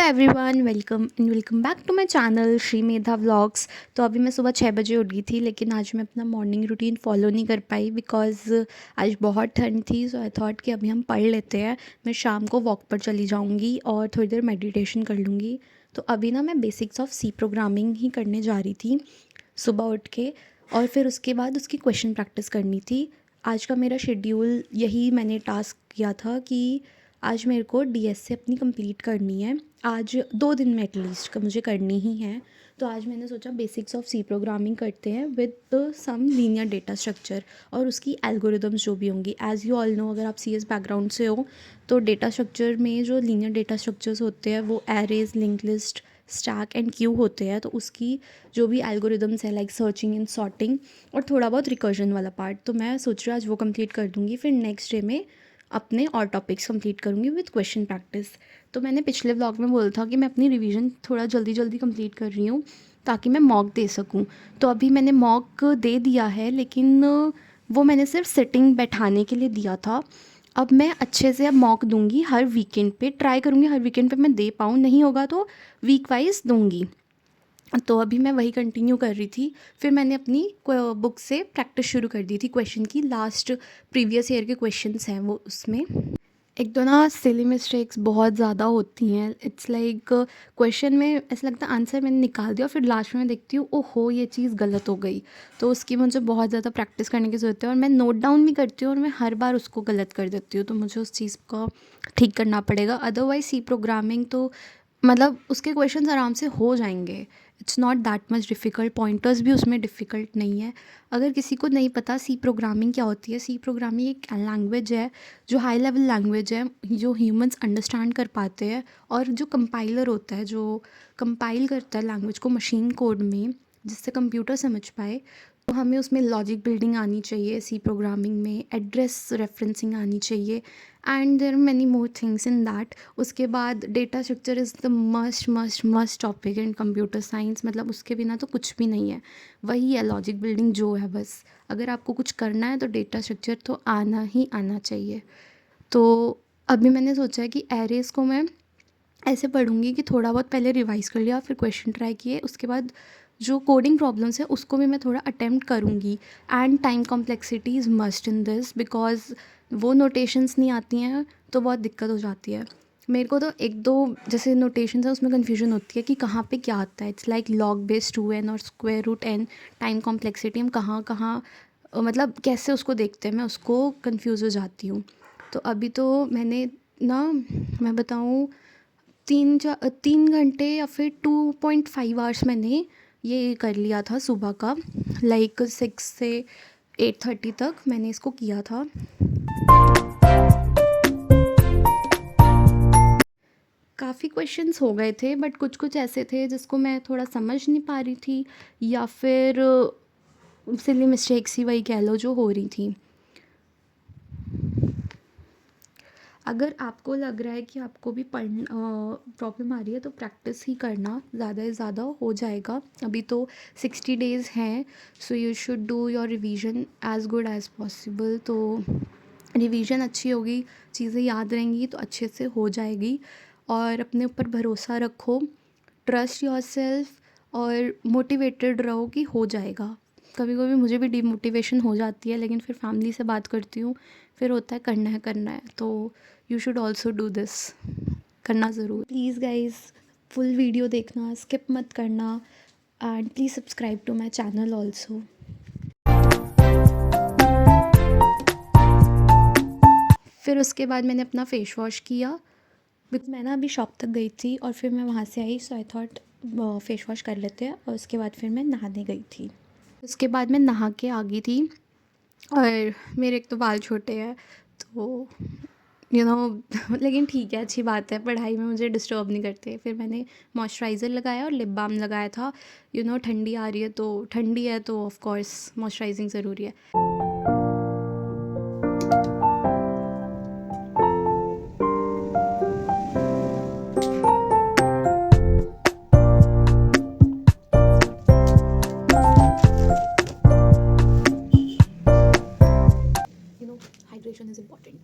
Everyone, welcome back to my channel Shri Medha vlogs. तो अभी मैं सुबह 6 बजे उठ गई थी, लेकिन आज मैं अपना मॉर्निंग रूटीन फॉलो नहीं कर पाई बिकॉज़ आज बहुत ठंड थी। सो आई थॉट कि अभी हम पढ़ लेते हैं। मैं शाम को वॉक पर चली जाऊंगी और थोड़ी देर मेडिटेशन कर लूँगी। तो अभी ना मैं बेसिक्स ऑफ सी प्रोग्रामिंग ही करने जा रही थी सुबह उठ के, और फिर उसके बाद उसकी क्वेश्चन प्रैक्टिस करनी थी। आज का मेरा शेड्यूल यही मैंने टास्क किया था कि आज मेरे को डीएसए अपनी कंप्लीट करनी है। आज 2 दिन में एटलीस्ट का मुझे करनी ही है। तो आज मैंने सोचा बेसिक्स ऑफ सी प्रोग्रामिंग करते हैं with some linear data structure और उसकी एल्गोरिदम्स जो भी होंगी। एज़ यू ऑल नो, अगर आप सीएस बैकग्राउंड से हो तो डेटा स्ट्रक्चर में जो लीनियर डेटा स्ट्रक्चर्स होते हैं वो arrays, link list, stack and Q होते हैं। तो उसकी जो भी एल्गोरिदम्स है लाइक सर्चिंग एंड सॉर्टिंग और थोड़ा बहुत रिकर्जन वाला पार्ट, तो मैं सोच रही हूँ आज वो कंप्लीट कर दूँगी। फिर नेक्स्ट डे में अपने और टॉपिक्स कंप्लीट करूँगी विद क्वेश्चन प्रैक्टिस। तो मैंने पिछले व्लॉग में बोला था कि मैं अपनी रिवीजन थोड़ा जल्दी जल्दी कंप्लीट कर रही हूँ ताकि मैं मॉक दे सकूँ। तो अभी मैंने मॉक दे दिया है, लेकिन वो मैंने सिर्फ सिटिंग बैठाने के लिए दिया था। अब मैं अच्छे से अब मॉक दूंगी, हर वीकेंड पे ट्राई करूँगी, हर वीकेंड पे मैं दे पाऊँ, नहीं होगा तो वीक वाइज दूंगी। तो अभी मैं वही कंटिन्यू कर रही थी। फिर मैंने अपनी बुक से प्रैक्टिस शुरू कर दी थी क्वेश्चन की। लास्ट प्रीवियस ईयर के क्वेश्चंस हैं वो, उसमें एक दो ना सिली मिस्टेक्स बहुत ज़्यादा होती हैं। इट्स लाइक क्वेश्चन में ऐसा लगता है आंसर मैंने निकाल दिया, फिर लास्ट में देखती हूँ ओहो ये चीज़ गलत हो गई। तो उसकी मुझे बहुत ज़्यादा प्रैक्टिस करने की ज़रूरत है, और मैं नोट डाउन भी करती हूँ और मैं हर बार उसको गलत कर देती हूँ। तो मुझे उस चीज़ को ठीक करना पड़ेगा। अदरवाइज़ सी प्रोग्रामिंग तो मतलब उसके क्वेश्चंस आराम से हो जाएंगे। It's not that much difficult, pointers भी उसमें डिफ़िकल्ट नहीं है। अगर किसी को नहीं पता सी प्रोग्रामिंग क्या होती है, सी प्रोग्रामिंग एक लैंग्वेज है जो हाई लेवल लैंग्वेज है, जो ह्यूमंस अंडरस्टैंड कर पाते हैं। और जो कंपाइलर होता है, जो कंपाइल करता है लैंग्वेज को मशीन कोड में, जिससे कंप्यूटर समझ पाए, तो हमें उसमें लॉजिक बिल्डिंग आनी चाहिए सी प्रोग्रामिंग में, एड्रेस रेफरेंसिंग आनी चाहिए, and there are many more things in that. उसके बाद data structure is the must must must topic in computer science. मतलब उसके बिना तो कुछ भी नहीं है। वही है लॉजिक बिल्डिंग जो है, बस अगर आपको कुछ करना है तो डेटा स्ट्रक्चर तो आना ही आना चाहिए। तो अभी मैंने सोचा है कि एरेज़ को मैं ऐसे पढ़ूँगी कि थोड़ा बहुत पहले रिवाइज़ कर लिया, फिर क्वेश्चन ट्राई किए, उसके बाद जो कोडिंग प्रॉब्लम्स है उसको भी मैं थोड़ा अटेम्प्ट करूँगी। And time complexity is must in this because वो नोटेशंस नहीं आती हैं तो बहुत दिक्कत हो जाती है। मेरे को तो एक दो जैसे नोटेशंस है उसमें कन्फ्यूजन होती है कि कहाँ पे क्या आता है। It's like log base 2n और square root n। Time complexity हम कहाँ कहाँ मतलब कैसे उसको देखते हैं, मैं उसको कन्फ्यूज़ हो जाती हूँ। तो अभी तो मैंने ना, मैं बताऊँ, 3 घंटे या फिर 2.5 आवर्स मैंने ये कर लिया था सुबह का। लाइक 6 से 8:30 तक मैंने इसको किया था। काफ़ी क्वेश्चंस हो गए थे, बट कुछ कुछ ऐसे थे जिसको मैं थोड़ा समझ नहीं पा रही थी, या फिर सिली मिस्टेक्स ही वही कह लो जो हो रही थी। अगर आपको लग रहा है कि आपको भी प्रॉब्लम आ रही है तो प्रैक्टिस ही करना, ज़्यादा से ज़्यादा हो जाएगा। अभी तो 60 डेज़ हैं, so you should do your revision as good as possible. तो रिवीजन अच्छी होगी, चीज़ें याद रहेंगी तो अच्छे से हो जाएगी। और अपने ऊपर भरोसा रखो, ट्रस्ट योरसेल्फ, और मोटिवेटेड रहो कि हो जाएगा। कभी कभी मुझे भी डिमोटिवेशन हो जाती है, लेकिन फिर फैमिली से बात करती हूँ, फिर होता है करना है करना है। तो you should also do this, करना ज़रूर। प्लीज़ गाइज, फुल वीडियो देखना, स्किप मत करना, and please subscribe to my channel also. फिर उसके बाद मैंने अपना फेस वॉश किया, बिकॉज मैं ना अभी शॉप तक गई थी और फिर मैं वहाँ से आई, सो आई थॉट फेस वॉश कर लेते हैं। और उसके बाद फिर मैं नहाने गई थी। उसके बाद मैं नहा के आ गई थी, और मेरे एक तो बाल छोटे हैं तो यू नो लेकिन ठीक है, अच्छी बात है, पढ़ाई में मुझे डिस्टर्ब नहीं करते। फिर मैंने मॉइस्चराइज़र लगाया और लिप बाम लगाया था। ठंडी आ रही है तो ठंडी है तो ऑफ कोर्स मॉइस्चराइजिंग ज़रूरी है। Hydration is important.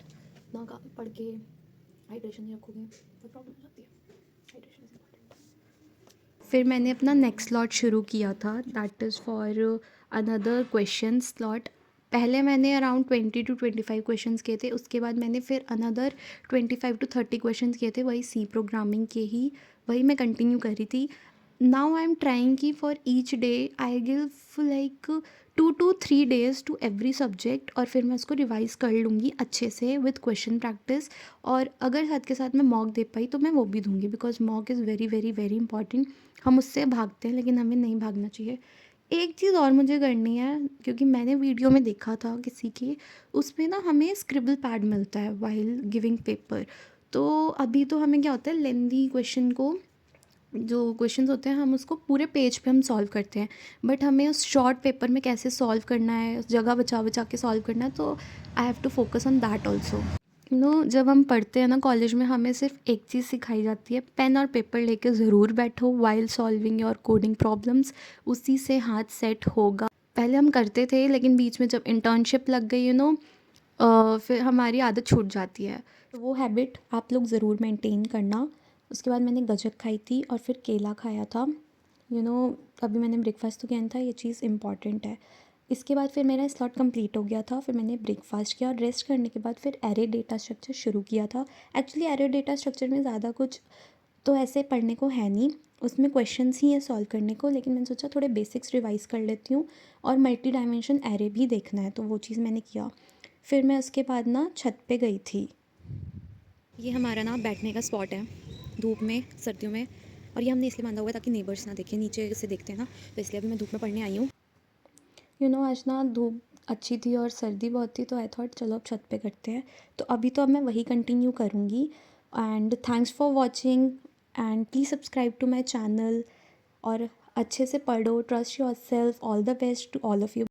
ना पढ़ के हाइड्रेशन नहीं रखोगे तो प्रॉब्लम हो जाती है। फिर मैंने अपना नेक्स्ट स्लॉट शुरू किया था, that is for another question slot. पहले मैंने अराउंड 20 to 25 क्वेश्चंस किए थे, उसके बाद मैंने फिर अनदर 25 to 30 क्वेश्चंस किए थे, वही सी प्रोग्रामिंग के ही, वही मैं कंटिन्यू कर रही थी। नाउ आई एम ट्राइंग कि for each day I give like 2 to 3 days to every subject, और फिर मैं उसको रिवाइज़ कर लूँगी अच्छे से विद क्वेश्चन प्रैक्टिस। और अगर साथ के साथ मैं मॉक दे पाई तो मैं वो भी दूँगी, because mock is very very very important. हम उससे भागते हैं लेकिन हमें नहीं भागना चाहिए। एक चीज़ और मुझे करनी है, क्योंकि मैंने वीडियो में देखा था किसी की, उसमें ना हमें स्क्रिबल पैड मिलता है वाइल गिविंग पेपर। तो अभी तो हमें क्या होता है, लेंदी क्वेश्चन को, जो क्वेश्चंस होते हैं हम उसको पूरे पेज पे हम सॉल्व करते हैं, बट हमें उस शॉर्ट पेपर में कैसे सॉल्व करना है, उस जगह बचा बचा के सॉल्व करना है, तो I have to focus on that also. जब हम पढ़ते हैं ना कॉलेज में, हमें सिर्फ एक चीज़ सिखाई जाती है, पेन और पेपर लेके ज़रूर बैठो while solving your coding problems, उसी से हाथ सेट होगा। पहले हम करते थे, लेकिन बीच में जब इंटर्नशिप लग गई फिर हमारी आदत छूट जाती है। तो वो हैबिट आप लोग ज़रूर मेंटेन करना। उसके बाद मैंने गजक खाई थी और फिर केला खाया था। अभी मैंने ब्रेकफास्ट तो किया नहीं था, ये चीज़ इम्पॉर्टेंट है। इसके बाद फिर मेरा स्लॉट कंप्लीट हो गया था, फिर मैंने ब्रेकफास्ट किया और रेस्ट करने के बाद फिर एरे डेटा स्ट्रक्चर शुरू किया था। एक्चुअली एरे डेटा स्ट्रक्चर में ज़्यादा कुछ तो ऐसे पढ़ने को है नहीं, उसमें क्वेश्चंस ही है सॉल्व करने को, लेकिन मैंने सोचा थोड़े बेसिक्स रिवाइज़ कर लेती हूँ और मल्टी डायमेंशन एरे भी देखना है, तो वो चीज़ मैंने किया। फिर मैं उसके बाद ना छत पे गई थी। ये हमारा ना बैठने का स्पॉट है धूप में, सर्दियों में, और ये हमने इसलिए बांधा हुआ है ताकि नेबर्स ना देखें, नीचे से देखते हैं ना, तो इसलिए अभी मैं धूप में पढ़ने आई हूँ। आज ना धूप अच्छी थी और सर्दी बहुत थी, तो आई थॉट चलो अब छत पे करते हैं। तो अभी तो अब मैं वही कंटिन्यू करूँगी। And thanks for watching, and please subscribe to my channel. और अच्छे से पढ़ो, trust yourself, all the best to all of you.